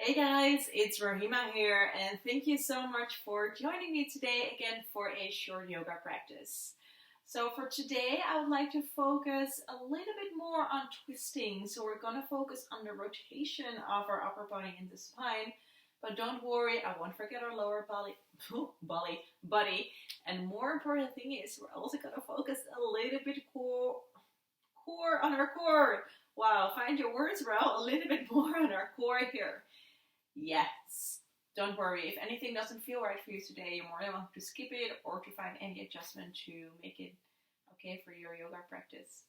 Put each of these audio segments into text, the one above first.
Hey guys, it's Rahima here, and thank you so much for joining me today again for a short yoga practice. So for today, I would like to focus a little bit more on twisting. So we're going to focus on the rotation of our upper body and the spine, but don't worry, I won't forget our lower body. And more important thing is we're also going to focus a little bit core on our core. Wow, find your words, bro. A little bit more on our core here. Yes. Don't worry, if anything doesn't feel right for you today, you're more than welcome to skip it or to find any adjustment to make it okay for your yoga practice.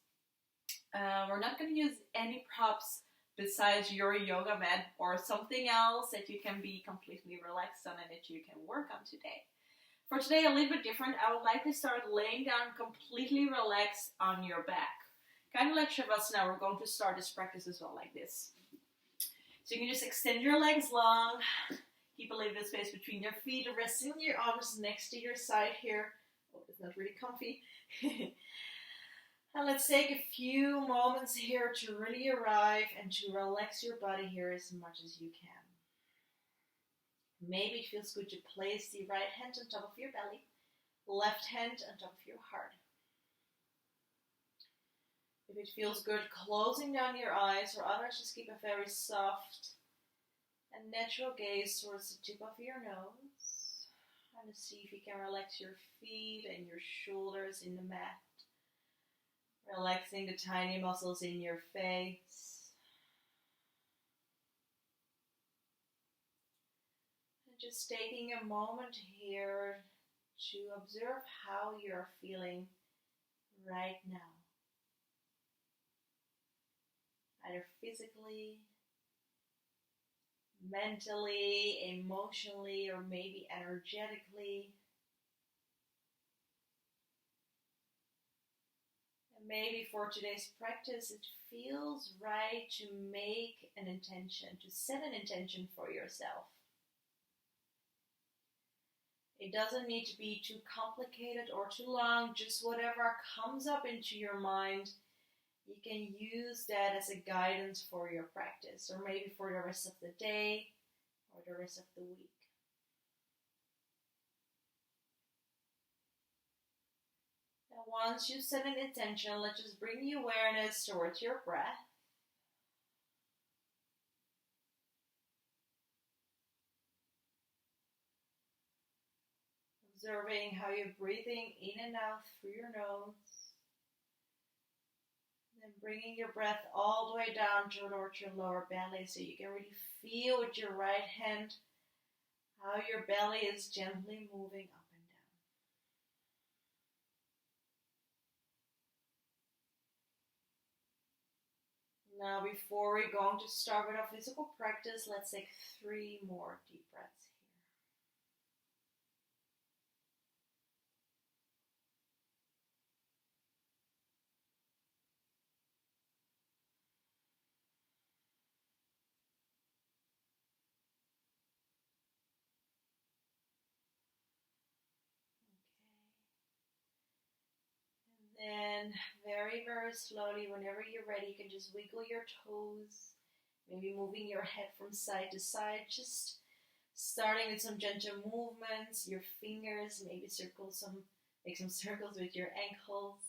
We're not going to use any props besides your yoga mat or something else that you can be completely relaxed on and that you can work on today. For today, a little bit different. I would like to start laying down completely relaxed on your back. Kind of like Shavasana, we're going to start this practice as well like this. So you can just extend your legs long, keep a little bit of space between your feet, resting your arms next to your side here. Oh, it's not really comfy. And let's take a few moments here to really arrive and to relax your body here as much as you can. Maybe it feels good to place the right hand on top of your belly, left hand on top of your heart. If it feels good, closing down your eyes, or otherwise just keep a very soft and natural gaze towards the tip of your nose. And see if you can relax your feet and your shoulders in the mat. Relaxing the tiny muscles in your face. And just taking a moment here to observe how you're feeling right now. Either physically, mentally, emotionally, or maybe energetically. And maybe for today's practice, it feels right to make an intention, to set an intention for yourself. It doesn't need to be too complicated or too long, just whatever comes up into your mind. You can use that as a guidance for your practice, or maybe for the rest of the day or the rest of the week. Now, once you set an intention, let's just bring the awareness towards your breath. Observing how you're breathing in and out through your nose. And bringing your breath all the way down towards your lower belly so you can really feel with your right hand how your belly is gently moving up and down. Now, before we're going to start with our physical practice, let's take 3 more deep breaths. Then very, very slowly, whenever you're ready, you can just wiggle your toes, maybe moving your head from side to side, just starting with some gentle movements, your fingers, maybe make some circles with your ankles.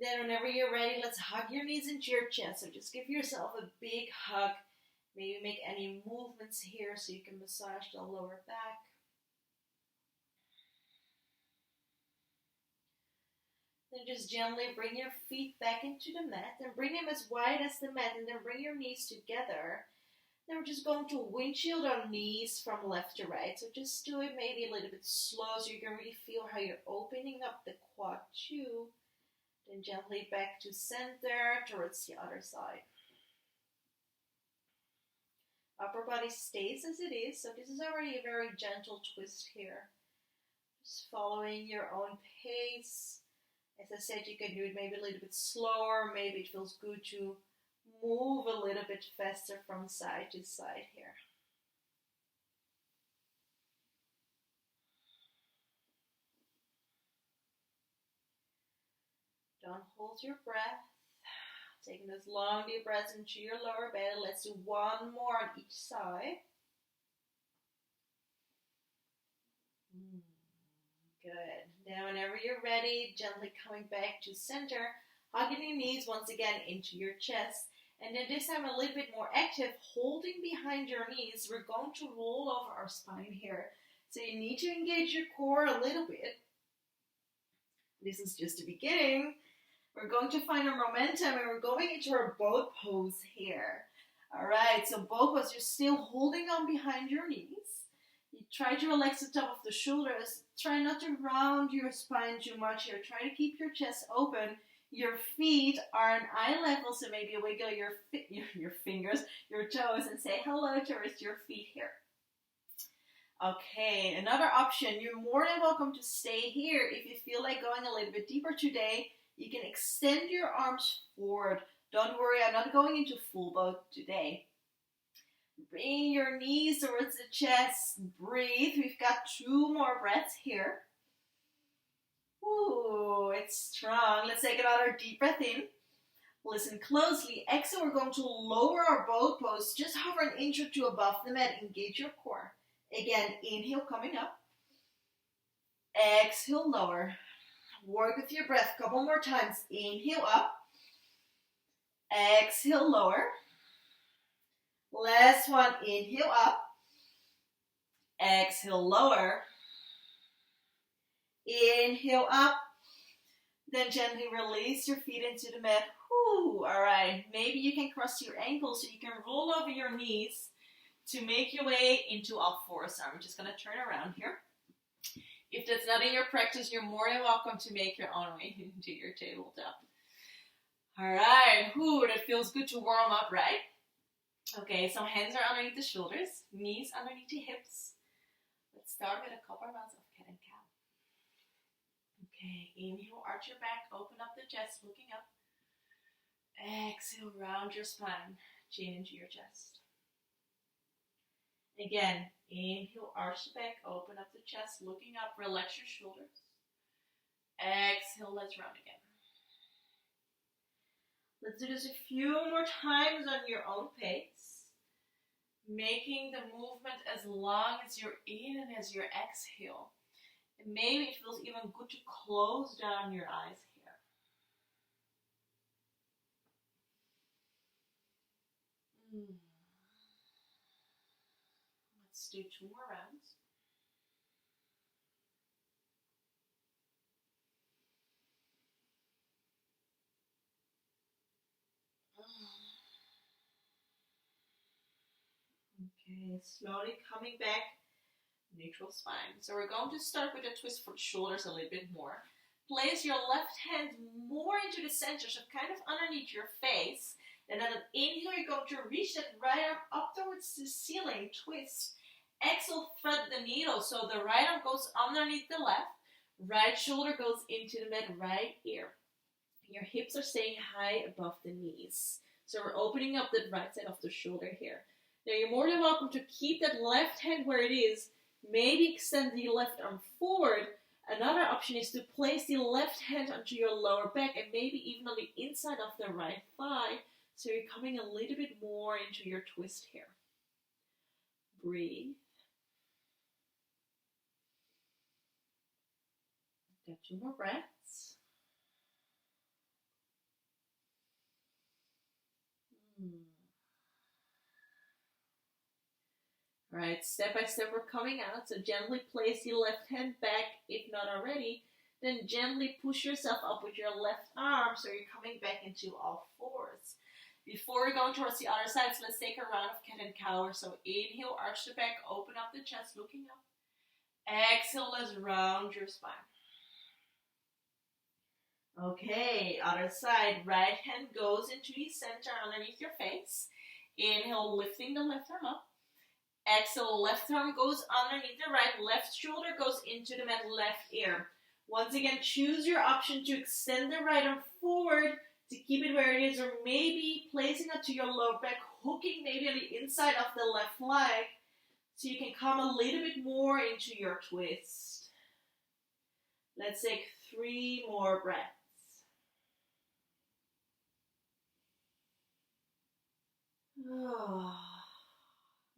Then whenever you're ready, let's hug your knees into your chest. So just give yourself a big hug. Maybe make any movements here so you can massage the lower back. Then just gently bring your feet back into the mat and bring them as wide as the mat, and then bring your knees together. Then we're just going to windshield our knees from left to right. So just do it maybe a little bit slow so you can really feel how you're opening up the quad too. Then gently back to center towards the other side. Upper body stays as it is. So this is already a very gentle twist here. Just following your own pace. As I said, you can do it maybe a little bit slower. Maybe it feels good to move a little bit faster from side to side here. Don't hold your breath. Taking those long deep breaths into your lower belly. Let's do 1 more on each side. Good. Now whenever you're ready, gently coming back to center, hugging your knees once again into your chest. And then this time a little bit more active, holding behind your knees. We're going to roll over our spine here. So you need to engage your core a little bit. This is just the beginning. We're going to find our momentum and we're going into our boat pose here. All right, so boat pose, you're still holding on behind your knees. You try to relax the top of the shoulders. Try not to round your spine too much here. Try to keep your chest open. Your feet are on eye level, so maybe wiggle your fingers, your toes, and say hello towards your feet here. Okay, another option, you're more than welcome to stay here. If you feel like going a little bit deeper today, you can extend your arms forward. Don't worry, I'm not going into full boat today. Bring your knees towards the chest. Breathe. We've got 2 more breaths here. Ooh, it's strong. Let's take another deep breath in. Listen closely. Exhale, we're going to lower our boat pose. Just hover an inch or 2 above the mat. Engage your core. Again, inhale coming up. Exhale, lower. Work with your breath a couple more times. Inhale up. Exhale, lower. Last one, inhale up. Exhale, lower. Inhale up. Then gently release your feet into the mat. Whew, all right, maybe you can cross your ankles so you can roll over your knees to make your way into all fours. So I'm just going to turn around here. If that's not in your practice, you're more than welcome to make your own way into your tabletop. All right, whew, that feels good to warm up, right? Okay, so hands are underneath the shoulders, knees underneath the hips. Let's start with a couple rounds of cat and cow. Okay, inhale, arch your back, open up the chest, looking up. Exhale, round your spine, chin into your chest. Again, inhale, arch the back, open up the chest, looking up, relax your shoulders. Exhale, let's round again. Let's do this a few more times on your own pace, making the movement as long as you're in and as you exhale. And maybe it feels even good to close down your eyes here. Let's do 2 more rounds. Okay, slowly coming back, neutral spine. So we're going to start with a twist for the shoulders a little bit more. Place your left hand more into the center, so kind of underneath your face. And then on inhale, you're going to reach that right arm up towards the ceiling, twist. Exhale, thread the needle, so the right arm goes underneath the left. Right shoulder goes into the mat, right ear. Your hips are staying high above the knees. So we're opening up the right side of the shoulder here. Now you're more than welcome to keep that left hand where it is. Maybe extend the left arm forward. Another option is to place the left hand onto your lower back and maybe even on the inside of the right thigh. So you're coming a little bit more into your twist here. Breathe. Got 2 more breaths. All right, step by step we're coming out. So gently place the left hand back if not already. Then gently push yourself up with your left arm so you're coming back into all fours. Before we go towards the other side, so let's take a round of cat and cow. So inhale, arch the back, open up the chest, looking up. Exhale, let's round your spine. Okay, other side. Right hand goes into the center underneath your face. Inhale, lifting the left arm up. Exhale, left arm goes underneath the right, left shoulder goes into the mat, left ear. Once again, choose your option to extend the right arm forward to keep it where it is, or maybe placing it to your lower back, hooking maybe on the inside of the left leg, so you can come a little bit more into your twist. Let's take 3 more breaths.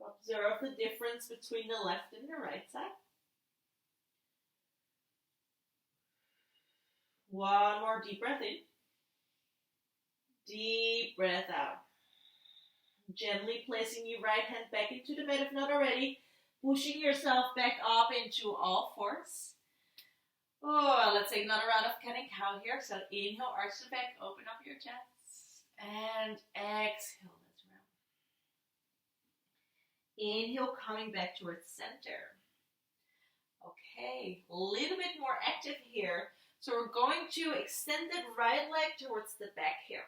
Observe the difference between the left and the right side. One more deep breath in. Deep breath out. Gently placing your right hand back into the mat if not already. Pushing yourself back up into all fours. Oh, let's take another round of cat and cow here. So inhale, arch the back, open up your chest. And exhale, let's round. Inhale, coming back towards center. Okay, a little bit more active here. So we're going to extend that right leg towards the back here.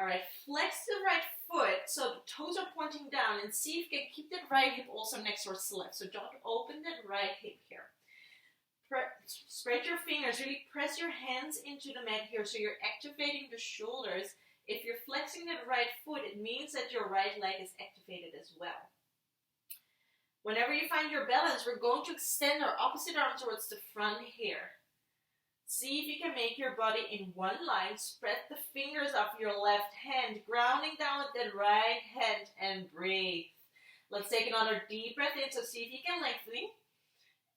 All right, flex the right foot so the toes are pointing down and see if you can keep that right hip also next towards the left. So don't open that right hip here. Spread your fingers, really press your hands into the mat here so you're activating the shoulders. If you're flexing that right foot, it means that your right leg is activated as well. Whenever you find your balance, we're going to extend our opposite arm towards the front here. See if you can make your body in one line. Spread the fingers of your left hand, grounding down with that right hand, and breathe. Let's take another deep breath in, so see if you can lengthen.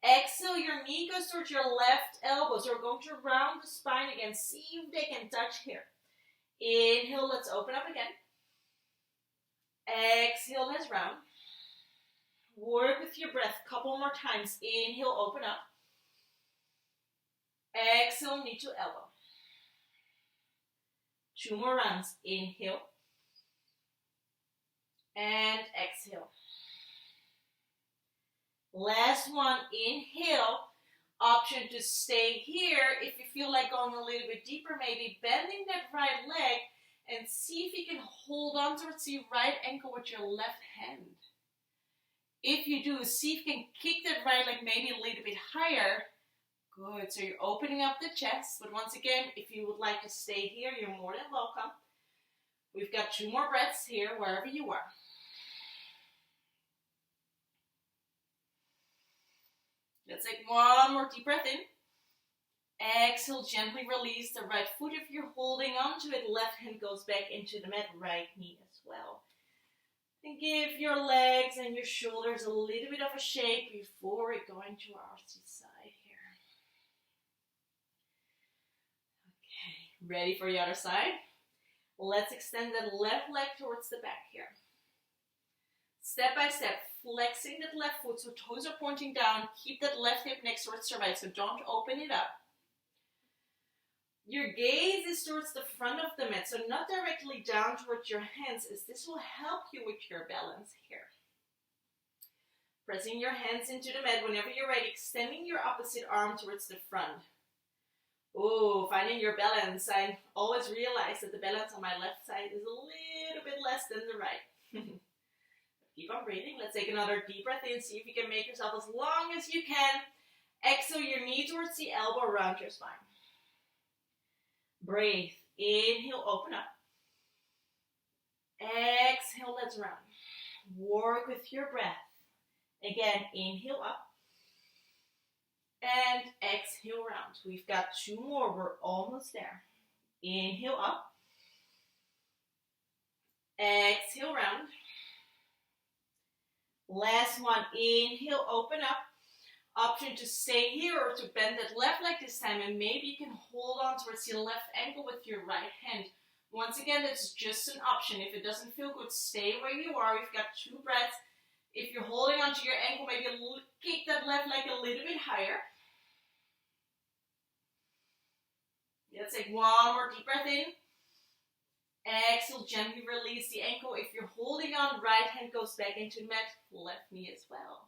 Exhale, your knee goes towards your left elbow. So we're going to round the spine again. See if they can touch here. Inhale, let's open up again. Exhale, let's round. Work with your breath a couple more times. Inhale, open up. Exhale, knee to elbow. 2 more rounds. Inhale. And exhale. Last one, inhale. Option to stay here. If you feel like going a little bit deeper, maybe bending that right leg and see if you can hold on towards the right ankle with your left hand. If you do, see if you can kick that right leg maybe a little bit higher. Good, so you're opening up the chest. But once again, if you would like to stay here, you're more than welcome. We've got 2 more breaths here, wherever you are. Let's take 1 more deep breath in. Exhale, gently release the right foot. If you're holding onto it, left hand goes back into the mat, right knee as well. And give your legs and your shoulders a little bit of a shake before we go into our opposite side here. Okay, ready for the other side? Let's extend that left leg towards the back here. Step by step, flexing that left foot so toes are pointing down. Keep that left hip next towards the right, so don't open it up. Your gaze is towards the front of the mat, so not directly down towards your hands, as this will help you with your balance here. Pressing your hands into the mat whenever you're ready, extending your opposite arm towards the front. Oh, finding your balance. I always realize that the balance on my left side is a little bit less than the right. Keep on breathing. Let's take another deep breath in. See if you can make yourself as long as you can. Exhale your knee towards the elbow around your spine. Breathe. Inhale, open up. Exhale, let's round. Work with your breath. Again, inhale up. And exhale, round. We've got 2 more. We're almost there. Inhale up. Exhale, round. Last one. Inhale, open up. Option to stay here or to bend that left leg this time, and maybe you can hold on towards your left ankle with your right hand. Once again, that's just an option. If it doesn't feel good, stay where you are. We've got 2 breaths. If you're holding onto your ankle, maybe kick that left leg a little bit higher. Let's take 1 more deep breath in. Exhale, gently release the ankle. If you're holding on, right hand goes back into the mat, left knee as well.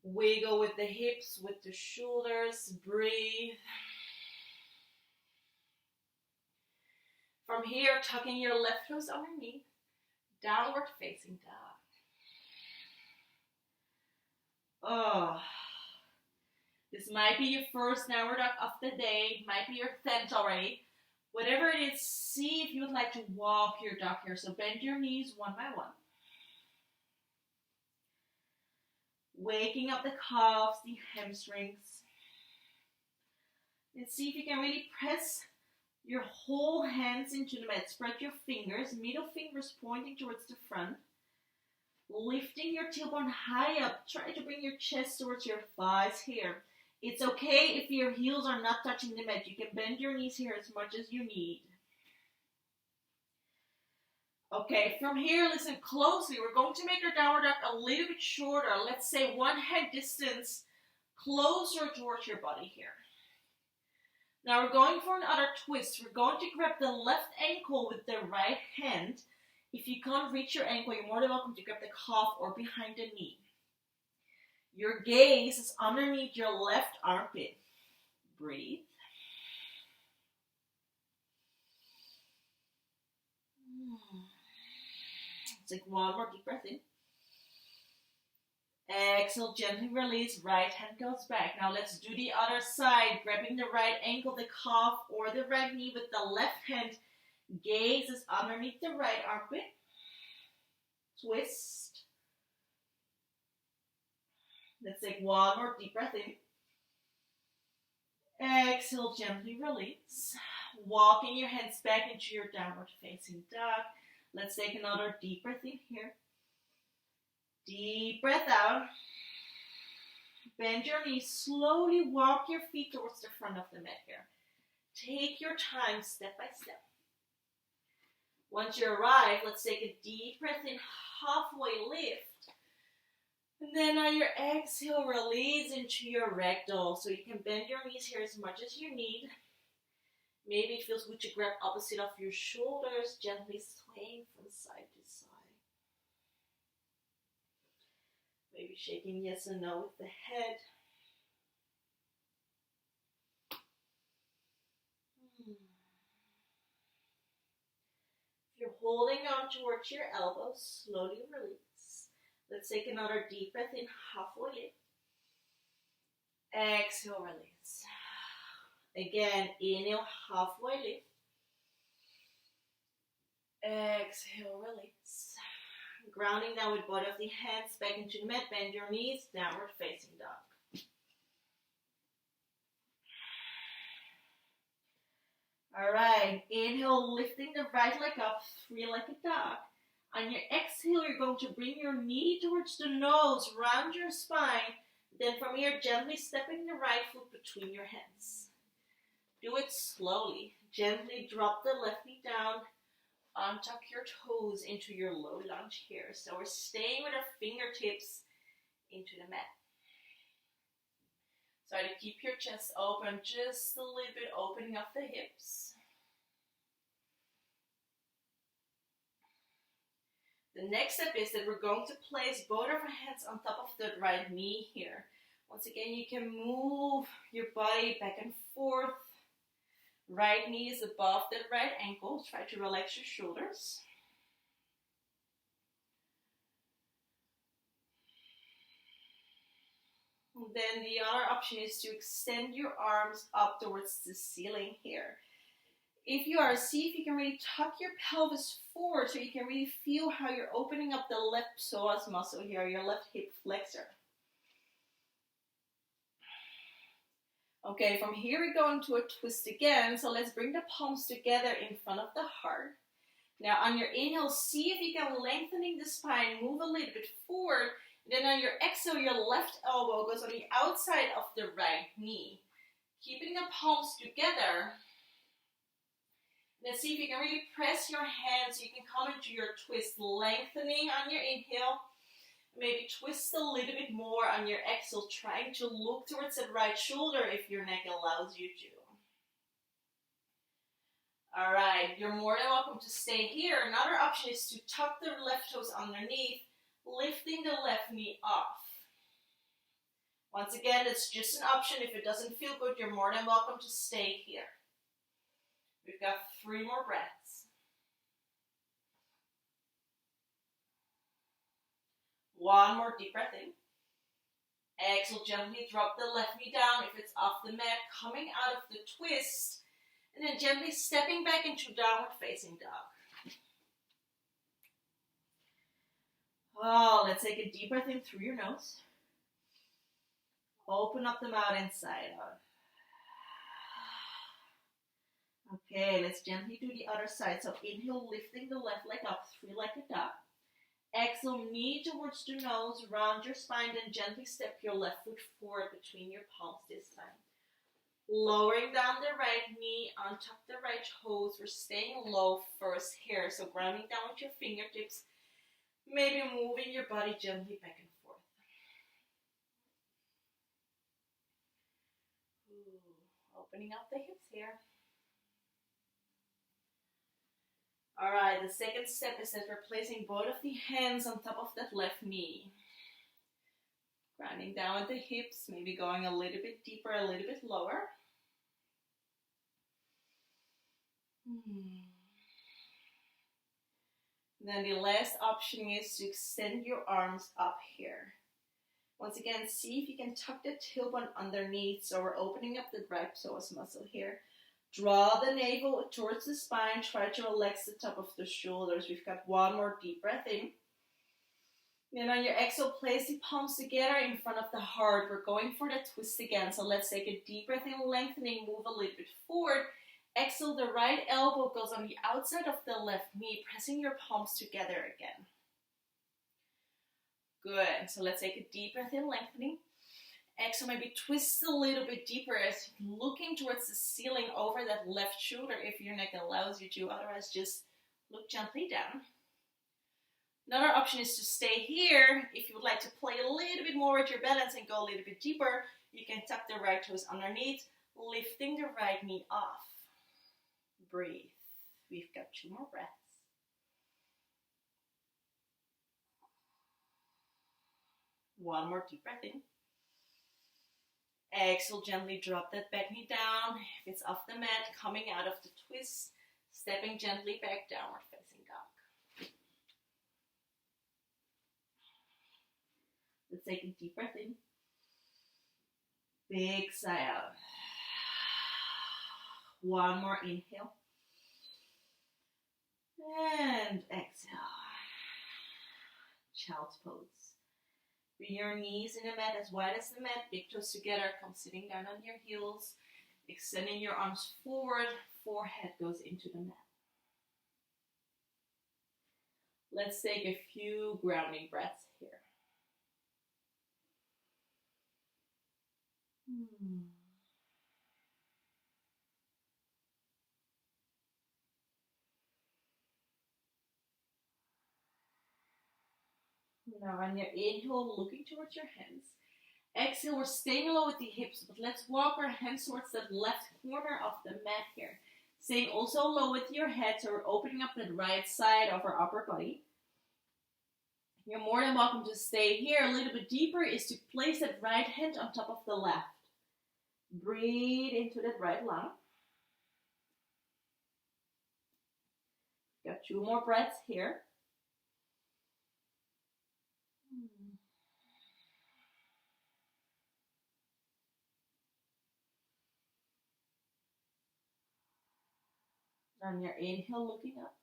Wiggle with the hips, with the shoulders. Breathe. From here, tucking your left toes underneath. Downward facing dog. Oh, this might be your first downward dog of the day. Might be your 10th already. Whatever it is, see if you would like to walk your dog here. So bend your knees one by one. Waking up the calves, the hamstrings. And see if you can really press your whole hands into the mat. Spread your fingers, middle fingers pointing towards the front. Lifting your tailbone high up. Try to bring your chest towards your thighs here. It's okay if your heels are not touching the mat. You can bend your knees here as much as you need. Okay, from here, listen closely. We're going to make our downward dog a little bit shorter. Let's say 1 hand distance closer towards your body here. Now we're going for another twist. We're going to grab the left ankle with the right hand. If you can't reach your ankle, you're more than welcome to grab the calf or behind the knee. Your gaze is underneath your left armpit. Breathe. Take 1 more deep breath in. Exhale, gently release. Right hand goes back. Now let's do the other side. Grabbing the right ankle, the calf, or the right knee with the left hand. Gaze is underneath the right armpit. Twist. Let's take 1 more deep breath in. Exhale, gently release. Walking your hands back into your downward facing dog. Let's take another deep breath in here. Deep breath out. Bend your knees. Slowly walk your feet towards the front of the mat here. Take your time, step by step. Once you arrive, let's take a deep breath in, halfway lift. And then on your exhale, release into your ragdoll. So you can bend your knees here as much as you need. Maybe it feels good to grab opposite of your shoulders, gently swaying from side to side. Maybe shaking yes and no with the head. If you're holding on towards your elbows, slowly release. Let's take another deep breath in, halfway lift. Exhale, release. Again, inhale, halfway lift. Exhale, release. Grounding down with both of the hands back into the mat. Bend your knees, downward facing dog. Alright, inhale, lifting the right leg up, 3 like a dog. On your exhale, you're going to bring your knee towards the nose, round your spine. Then from here, gently stepping the right foot between your hands. Do it slowly. Gently drop the left knee down. Untuck your toes into your low lunge here. So we're staying with our fingertips into the mat. Try to keep your chest open, just a little bit, opening up the hips. The next step is that we're going to place both of our hands on top of the right knee here. Once again, you can move your body back and forth. Right knee is above the right ankle. Try to relax your shoulders. And then the other option is to extend your arms up towards the ceiling here. If you are, see if you can really tuck your pelvis forward so you can really feel how you're opening up the left psoas muscle here, your left hip flexor. Okay, from here we go into a twist again. So let's bring the palms together in front of the heart. Now on your inhale, see if you can lengthening the spine, move a little bit forward. Then on your exhale, your left elbow goes on the outside of the right knee. Keeping the palms together. Then see if you can really press your hands so you can come into your twist, lengthening on your inhale. Maybe twist a little bit more on your exhale, trying to look towards the right shoulder if your neck allows you to. Alright, you're more than welcome to stay here. Another option is to tuck the left toes underneath, lifting the left knee off. Once again, it's just an option. If it doesn't feel good, you're more than welcome to stay here. We've got 3 more breaths. One more deep breath in. Exhale, gently drop the left knee down if it's off the mat, coming out of the twist, and then gently stepping back into downward facing dog. Oh, let's take a deep breath in through your nose. Open up the mouth inside out. Okay, let's gently do the other side. So inhale, lifting the left leg up, 3 like a dog. Exhale, knee towards the nose, round your spine, then gently step your left foot forward between your palms this time. Lowering down the right knee, untuck the right toes. We're staying low first here, so grounding down with your fingertips, maybe moving your body gently back and forth. Opening up the hips here. All right, the second step is that we're placing both of the hands on top of that left knee. Grounding down with the hips, maybe going a little bit deeper, a little bit lower. Then the last option is to extend your arms up here. Once again, see if you can tuck the tailbone underneath, so we're opening up the right psoas muscle here. Draw the navel towards the spine, try to relax the top of the shoulders. We've got one more deep breath in. Then on your exhale, place the palms together in front of the heart. We're going for that twist again, so let's take a deep breath in, lengthening, move a little bit forward. Exhale, the right elbow goes on the outside of the left knee, pressing your palms together again. Good, so let's take a deep breath in, lengthening. Exhale, maybe twist a little bit deeper as you're looking towards the ceiling over that left shoulder if your neck allows you to, otherwise just look gently down. Another option is to stay here. If you would like to play a little bit more with your balance and go a little bit deeper, you can tuck the right toes underneath, lifting the right knee off. Breathe. We've got 2 more breaths. One more deep breath in. Exhale, gently drop that back knee down. If it's off the mat, coming out of the twist, stepping gently back, downward facing dog. Let's take a deep breath in. Big sigh out. One more inhale. And exhale. Child's pose. Bring your knees in the mat as wide as the mat, big toes together, come sitting down on your heels, extending your arms forward, forehead goes into the mat. Let's take a few grounding breaths here. Now on your inhale, looking towards your hands. Exhale, we're staying low with the hips, but let's walk our hands towards that left corner of the mat here. Staying also low with your head, so we're opening up the right side of our upper body. You're more than welcome to stay here. A little bit deeper is to place that right hand on top of the left. Breathe into that right lung. Got 2 more breaths here. On your inhale, looking up.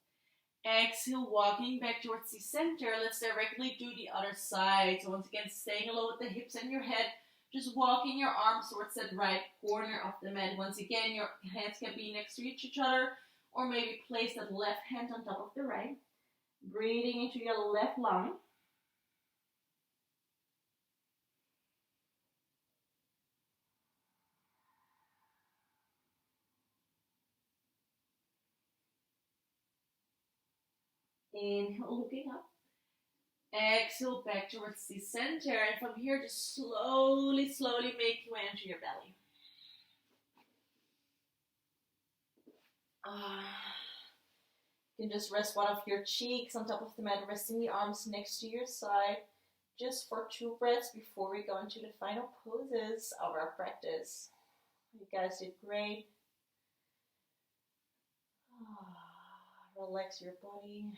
Exhale, walking back towards the center. Let's directly do the other side. So once again, staying low with the hips and your head. Just walking your arms towards that right corner of the mat. Once again, your hands can be next to each other, or maybe place that left hand on top of the right. Breathing into your left lung. Inhale, looking up. Exhale, back towards the center. And from here, just slowly make your way into your belly. You can just rest one of your cheeks on top of the mat, resting the arms next to your side. Just for 2 breaths before we go into the final poses of our practice. You guys did great. Relax your body.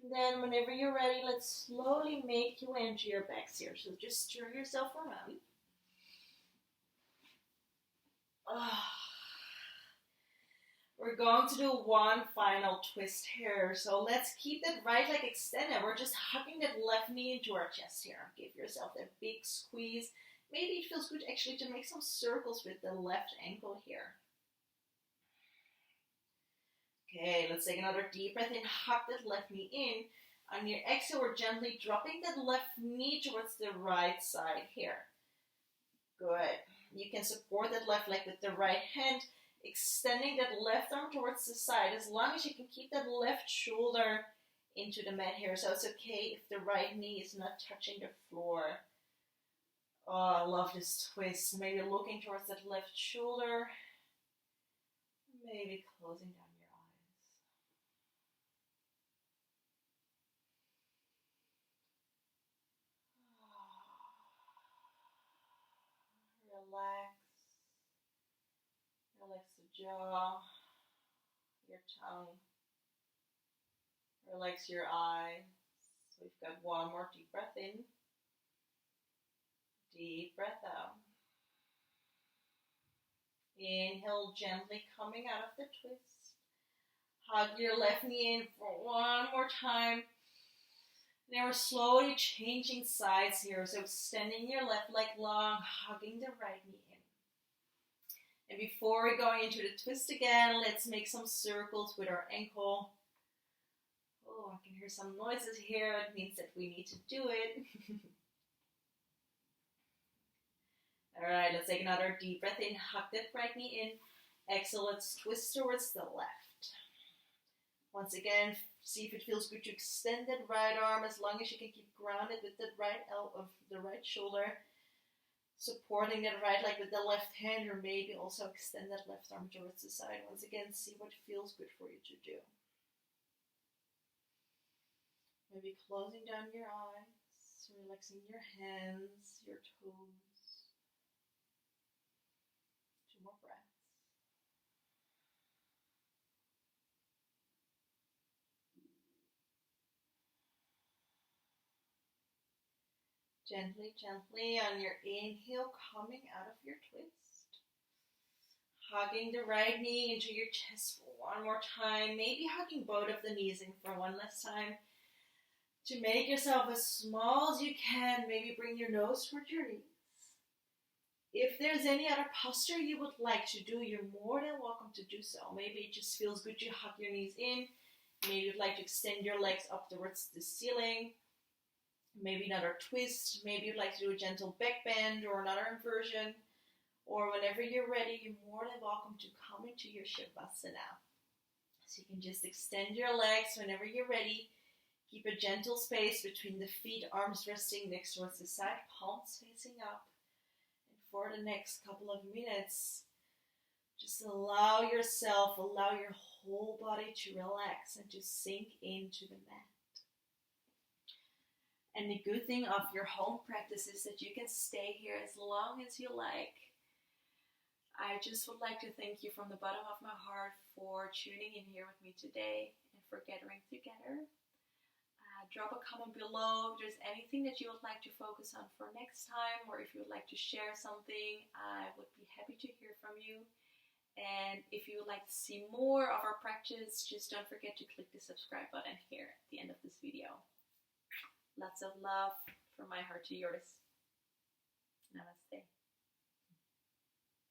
And then whenever you're ready, let's slowly make your way into your backs here. So just turn yourself around. We're going to do one final twist here. So let's keep that right leg extended. We're just hugging that left knee into our chest here. Give yourself that big squeeze maybe it feels good actually to make some circles with the left ankle here. Okay, let's take another deep breath in. Hug that left knee in. On your exhale, we're gently dropping that left knee towards the right side here. Good. You can support that left leg with the right hand, extending that left arm towards the side, as long as you can keep that left shoulder into the mat here. So it's okay if the right knee is not touching the floor. Oh, I love this twist. Maybe looking towards that left shoulder. Maybe closing down your eyes. Relax. Relax the jaw, your tongue. Relax your eyes. So we've got one more deep breath in. Deep breath out. Inhale gently coming out of the twist. Hug your left knee in for one more time. Now we're slowly changing sides here. So extending your left leg long, hugging the right knee in. And before we go into the twist again, let's make some circles with our ankle. Oh, I can hear some noises here. It means that we need to do it. All right, let's take another deep breath in. Hug that right knee in. Exhale, let's twist towards the left. Once again, see if it feels good to extend that right arm as long as you can keep grounded with the right elbow, the right shoulder. Supporting that right leg with the left hand, or maybe also extend that left arm towards the side. Once again, see what feels good for you to do. Maybe closing down your eyes, relaxing your hands, your toes. 2 more breaths. Gently, gently on your inhale, coming out of your twist. Hugging the right knee into your chest for one more time. Maybe hugging both of the knees in for one last time. To make yourself as small as you can, maybe bring your nose towards your knees. If there's any other posture you would like to do, you're more than welcome to do so. Maybe it just feels good to hug your knees in. Maybe you'd like to extend your legs up towards the ceiling. Maybe another twist. Maybe you'd like to do a gentle back bend or another inversion. Or whenever you're ready, you're more than welcome to come into your Shavasana. So you can just extend your legs whenever you're ready. Keep a gentle space between the feet, arms resting next towards the side, palms facing up. And for the next couple of minutes, just allow your whole body to relax and to sink into the mat. And the good thing of your home practice is that you can stay here as long as you like. I just would like to thank you from the bottom of my heart for tuning in here with me today and for gathering together. Drop a comment below if there's anything that you would like to focus on for next time, or if you would like to share something, I would be happy to hear from you. And if you would like to see more of our practice, just don't forget to click the subscribe button here at the end of this video. Lots of love from my heart to yours. Namaste.